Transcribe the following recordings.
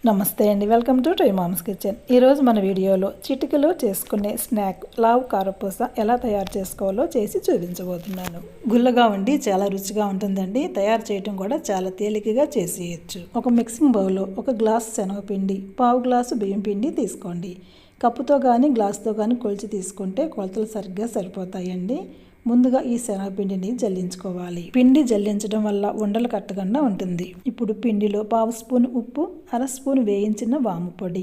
నమస్తే అండి, welcome to టై మామ్స్ కిచెన్. ఈరోజు మన వీడియోలో చిటికలో చేసుకునే స్నాక్ లావ్ కారపూస ఎలా తయారు చేసుకోవాలో చేసి చూపించబోతున్నాను. గుల్లగా ఉండి చాలా రుచిగా ఉంటుందండి. తయారు చేయడం కూడా చాలా తేలికగా చేసేయచ్చు. ఒక మిక్సింగ్ బౌల్లో ఒక గ్లాసు శనగపిండి, పావు గ్లాసు బియ్యం పిండి తీసుకోండి. కప్పుతో కానీ గ్లాసుతో కానీ కొలిచి తీసుకుంటే కొలతలు సరిగ్గా సరిపోతాయండి. ముందుగా ఈ శనగపిండిని జల్లించుకోవాలి. పిండి జల్లించడం వల్ల ఉండలు కట్టకుండా ఉంటుంది. ఇప్పుడు పిండిలో పావు స్పూన్ ఉప్పు, అర స్పూన్ వేయించిన వాము పొడి,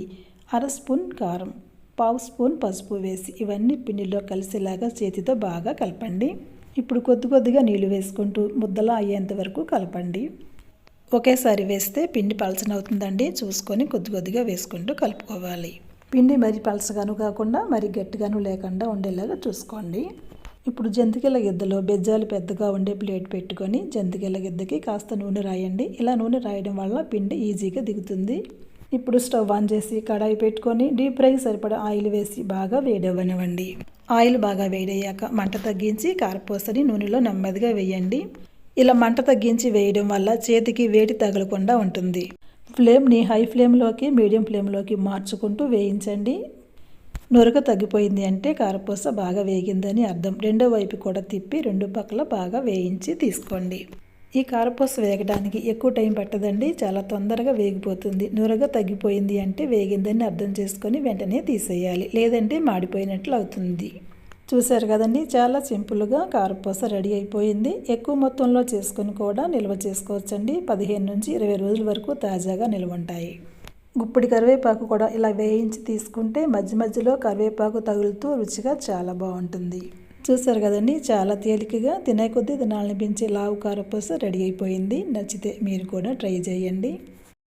అర స్పూన్ కారం, పావు స్పూన్ పసుపు వేసి ఇవన్నీ పిండిలో కలిసేలాగా చేతితో బాగా కలపండి. ఇప్పుడు కొద్ది కొద్దిగా నీళ్లు వేసుకుంటూ ముద్దలా అయ్యేంత వరకు కలపండి. ఒకేసారి వేస్తే పిండి పలచనవుతుందండి. చూసుకొని కొద్ది కొద్దిగా వేసుకుంటూ కలుపుకోవాలి. పిండి మరి పలచగాను కాకుండా మరి గట్టిగాను లేకుండా ఉండేలాగా చూసుకోండి. ఇప్పుడు జంతికల గిద్దలో బెజ్జాలు పెద్దగా ఉండే ప్లేట్ పెట్టుకొని జంతికల గిద్దకి కాస్త నూనె రాయండి. ఇలా నూనె రాయడం వల్ల పిండి ఈజీగా దిగుతుంది. ఇప్పుడు స్టవ్ ఆన్ చేసి కడాయి పెట్టుకొని డీప్ ఫ్రై సరిపడా ఆయిల్ వేసి బాగా వేడవనివ్వండి. ఆయిల్ బాగా వేడయ్యాక మంట తగ్గించి కారపూసని నూనెలో నెమ్మదిగా వేయండి. ఇలా మంట తగ్గించి వేయడం వల్ల చేతికి వేడి తగలకుండా ఉంటుంది. ఫ్లేమ్ని హై ఫ్లేమ్లోకి మీడియం ఫ్లేమ్లోకి మార్చుకుంటూ వేయించండి. నురగ తగ్గిపోయింది అంటే కారపూస బాగా వేగిందని అర్థం. రెండో వైపు కూడా తిప్పి రెండు పక్కల బాగా వేయించి తీసుకోండి. ఈ కారపూస వేగడానికి ఎక్కువ టైం పట్టదండి, చాలా తొందరగా వేగిపోతుంది. నురగ తగ్గిపోయింది అంటే వేగిందని అర్థం చేసుకొని వెంటనే తీసేయాలి, లేదంటే మాడిపోయినట్లు అవుతుంది. చూశారు కదండి, చాలా సింపుల్గా కారపూస రెడీ అయిపోయింది. ఎక్కువ మొత్తంలో చేసుకొని కూడా నిల్వ చేసుకోవచ్చండి. 15 నుంచి 20 రోజుల వరకు తాజాగా నిల్వ ఉంటాయి. గుప్పిడి కరివేపాకు కూడా ఇలా వేయించి తీసుకుంటే మధ్య మధ్యలో కరివేపాకు తగులుతూ రుచిగా చాలా బాగుంటుంది. చూసారు కదండి, చాలా తేలికగా తినే కొద్దీ తినాలనిపించే లావు కారపూస రెడీ అయిపోయింది. నచ్చితే మీరు కూడా ట్రై చేయండి.